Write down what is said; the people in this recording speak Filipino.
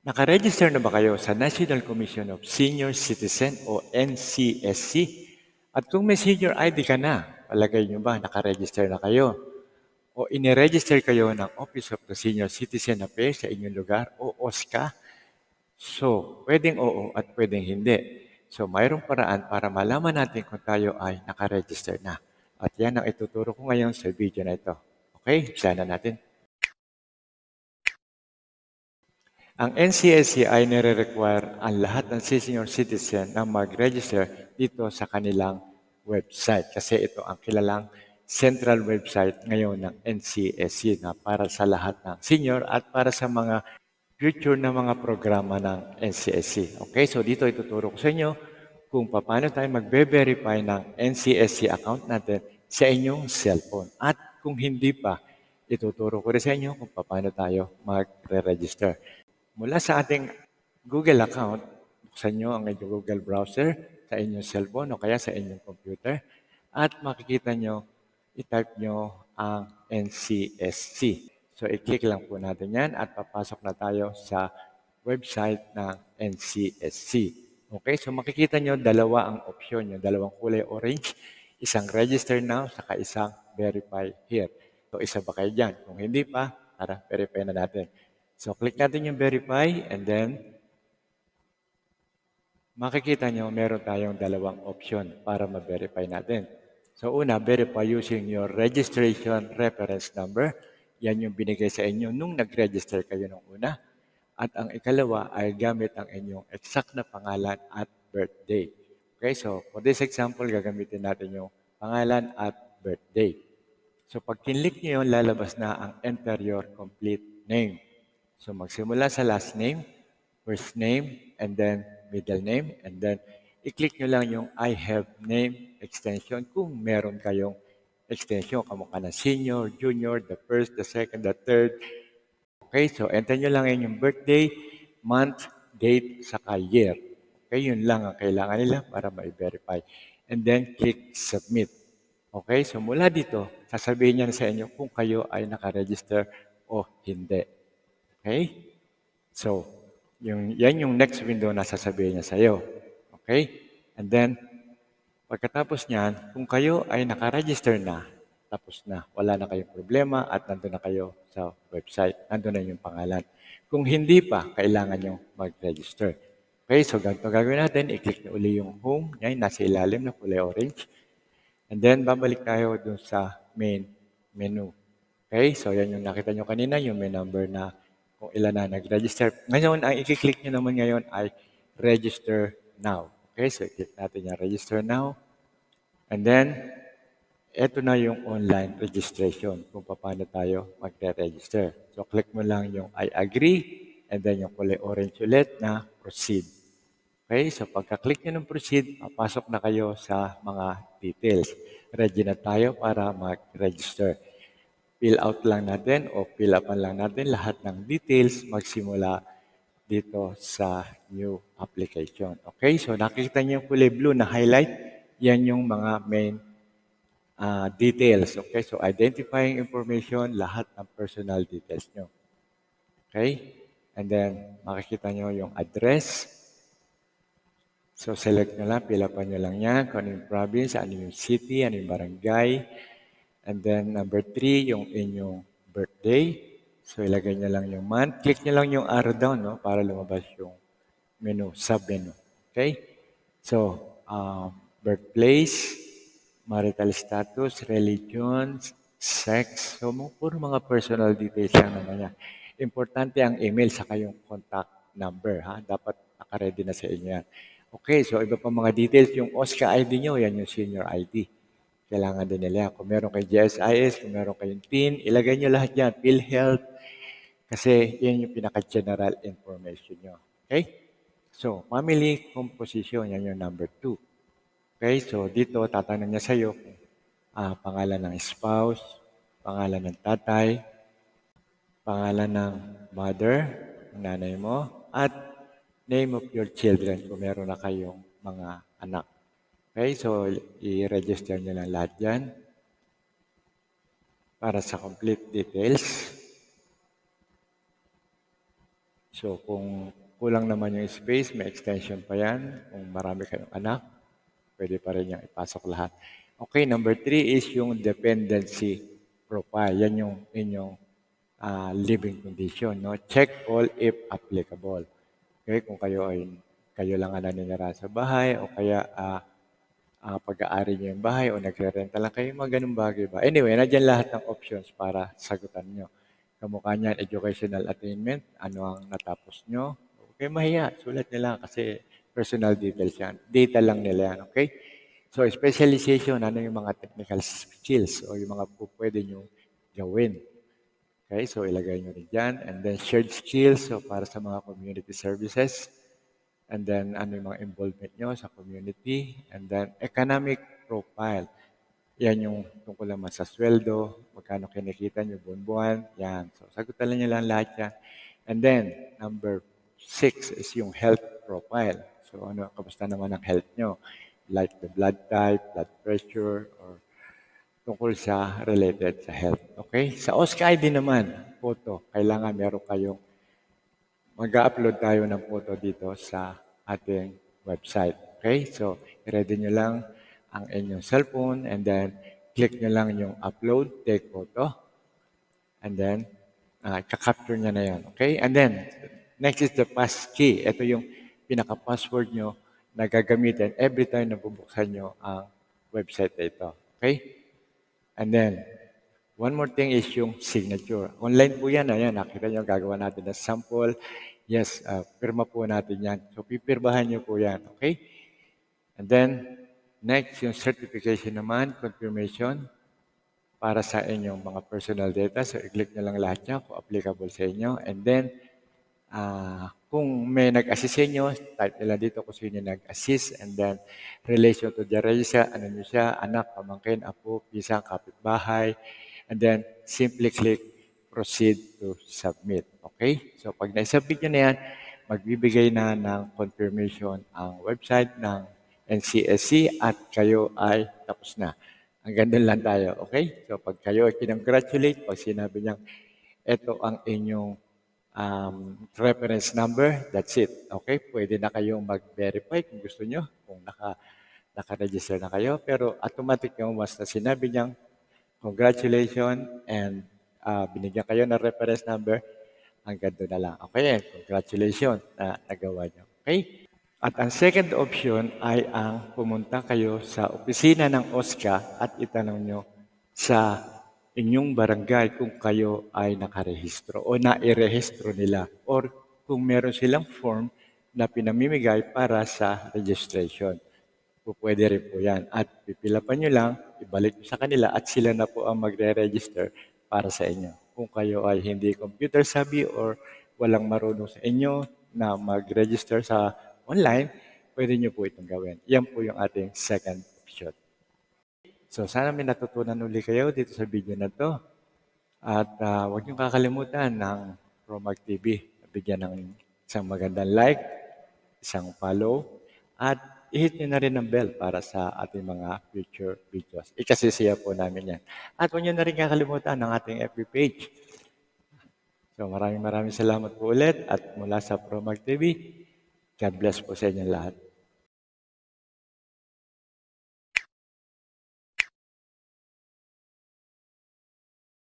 Nakaregister na ba kayo sa National Commission of Senior Citizen o NCSC? At kung may senior ID ka na, palagay nyo ba nakaregister na kayo? O iniregister kayo ng Office of the Senior Citizen Affairs sa inyong lugar o OSCA? So, pwedeng oo at pwedeng hindi. So, mayroong paraan para malaman natin kung tayo ay nakaregister na. At yan ang ituturo ko ngayon sa video na ito. Okay, sana natin. Ang NCSC ay nire-require ang lahat ng senior citizen na mag-register dito sa kanilang website. Kasi ito ang kilalang central website ngayon ng NCSC na para sa lahat ng senior at para sa mga future na mga programa ng NCSC. Okay, so dito ituturo ko sa inyo kung paano tayo magbe-verify ng NCSC account natin sa inyong cellphone. At kung hindi pa, ituturo ko rin sa inyo kung paano tayo magre-register. Mula sa ating Google account, buksan nyo ang inyong Google browser sa inyong cellphone o kaya sa inyong computer at makikita nyo, i-type nyo ang NCSC. So, i-click lang po natin yan at papasok na tayo sa website ng NCSC. Okay, so makikita nyo dalawa ang option, yung dalawang kulay orange, isang register now, saka isang verify here. So, isa ba kayo dyan? Kung hindi pa, tara, verify na natin. So, click natin yung verify and then makikita nyo meron tayong dalawang option para ma-verify natin. So, una, verify using your registration reference number. Yan yung binigay sa inyo nung nag-register kayo nung una. At ang ikalawa ay gamit ang inyong exact na pangalan at birthday. Okay, so for this example, gagamitin natin yung pangalan at birthday. So, pag kinlik nyo yun, lalabas na ang enter your complete name. So magsimula sa last name, first name, and then middle name, and then i-click nyo lang yung I have name extension kung meron kayong extension, kamukha ng senior, junior, the first, the second, the third. Okay, so enter nyo lang yung birthday, month, date, saka year. Okay, yun lang ang kailangan nila para ma-verify. And then click submit. Okay, so mula dito, sasabihin niya sa inyo kung kayo ay nakaregister o hindi. Okay? So, yan yung next window na sasabihin niya sa iyo. Okay? And then, pagkatapos niyan, kung kayo ay nakaregister na, tapos na, wala na kayong problema at nandun na kayo sa website. Nandun na yung pangalan. Kung hindi pa, kailangan nyo mag-register. Okay, so ganito gagawin natin. I-click na uli yung home. Yan, nasa ilalim na kulay orange. And then, babalik tayo dun sa main menu. Okay, so yan yung nakita nyo kanina, yung may number na kung ilan na nag-register. Ngayon, ang i-click nyo naman ngayon ay register now. Okay, so i-click natin yung register now. And then, eto na yung online registration kung paano tayo magre-register. So, click mo lang yung I agree and then yung kulay orange ulit na proceed. Okay, so pagka-click nyo ng proceed, papasok na kayo sa mga details. Ready na tayo para mag-register. Fill out lang natin o fill upan lang natin lahat ng details magsimula dito sa new application. Okay, so nakikita niyo yung kulay blue na highlight, yan yung mga main details. Okay, so identifying information, lahat ng personal details nyo. Okay, and then makikita nyo yung address. So select nyo lang, fill upan nyo lang yan, kung ano yung province, ano yung city, ano yung barangay. And then number 3, yung inyong birthday. So ilagay nyo lang yung month. Click nyo lang yung arrow down no, para lumabas yung menu, sub-menu. Okay? So, birthplace, marital status, religion, sex. So, puro mga personal details lang naman yan. Importante ang email sa kayong contact number. Ha? Dapat nakaready na sa inyo yan. Okay, so iba pa mga details. Yung OSCA ID nyo, yan yung senior ID. Kailangan din nila. Kung meron kayong GSIS, kung meron kayong PIN, ilagay nyo lahat yan. PhilHealth, kasi yan yung pinaka-general information nyo. Okay? So, family composition, yan yung number 2. Okay, so dito tatanong niya sa iyo pangalan ng spouse, pangalan ng tatay, pangalan ng mother, ng nanay mo, at name of your children kung meron na kayong mga anak. Okay, so i-register niyo lang lahat yan para sa complete details. So kung kulang naman yung space, may extension pa yan. Kung marami kayong anak, pwede pa rin yung ipasok lahat. Okay, number 3 is yung dependency profile. Yan yung inyong living condition. No? Check all if applicable. Okay, kung kayo lang ang naninira sa bahay o kaya pag-aari niyo yung bahay o nagre-renta lang kayo, mga ganun bagay ba. Anyway, nandiyan lahat ng options para sagutan nyo. Kamukha niyan, educational attainment, ano ang natapos nyo. Okay, mahiya, sulat nila kasi personal details yan. Data lang nila yan, okay? So, specialization, ano yung mga technical skills o yung mga pwede nyo gawin. Okay, so ilagay nyo rin dyan. And then shared skills, so para sa mga community services. And then ano yung mga involvement nyo sa community. And then economic profile. Yan yung tungkol naman sa sweldo, magkano kinikita nyo buwan-buwan. Yan. So sagutan nyo lang lahat yan. And then number 6 is yung health profile. So ano, kamusta naman ang health nyo? Like the blood type, blood pressure, or tungkol sa related sa health. Okay? Sa OSCA ID naman, photo. Kailangan meron kayong mag-upload tayo ng photo dito sa ating website. Okay? So, i-ready nyo lang ang inyong cellphone and then click nyo lang yung upload, take photo. And then, kakapture nyo na yan. Okay? And then, next is the passkey. Ito yung pinaka-password nyo na gagamitin every time na bubuksan nyo ang website na ito. Okay? And then, one more thing is yung signature. Online po yan. Ayan, nakita nyo, gagawa natin ng sample. Yes, pirma po natin yan. So, pipirmahan nyo po yan. Okay? And then, next, yung certification naman, confirmation, para sa inyong mga personal data. So, i-click nyo lang lahat yan kung applicable sa inyo. And then, kung may nag-assist sa inyo, type nila dito kung sino nag-assist. And then, relation to the register, ano nyo siya, anak, pamangkin, apo, pisang, kapitbahay. And then, simply click proceed to submit. Okay? So, pag na-submit nyo na yan, magbibigay na ng confirmation ang website ng NCSC at kayo ay tapos na. Hanggang doon lang tayo. Okay? So, pag kayo ay kinongratulate, pag sinabi niyang ito ang inyong reference number, that's it. Okay? Pwede na kayong mag-verify kung gusto nyo, kung naka-register na kayo. Pero automatic yung once na sinabi niyang congratulations and binigyan kayo ng reference number, hanggang doon na lang. Okay? Congratulations na nagawa nyo. Okay? At ang second option ay ang pumunta kayo sa opisina ng OSCA at itanong nyo sa inyong barangay kung kayo ay nakarehistro o nairehistro nila or kung meron silang form na pinamimigay para sa registration. Pwede rin po yan. At pipilapan nyo lang, ibalik nyo sa kanila at sila na po ang magre-register para sa inyo. Kung kayo ay hindi computer savvy or walang marunong sa inyo na mag-register sa online, pwede nyo po itong gawin. Yan po yung ating second option. So sana may natutunan uli kayo dito sa video na to. At huwag nyo kakalimutan ng Promag TV. Bigyan ng isang magandang like, isang follow, at i-hit nyo na rin ang bell para sa ating mga future videos. Ikasisiya po namin yan. At huwag nyo na rin kakalimutan ng ating FB page. So maraming salamat po ulit at mula sa Promag TV, God bless po sa inyo lahat.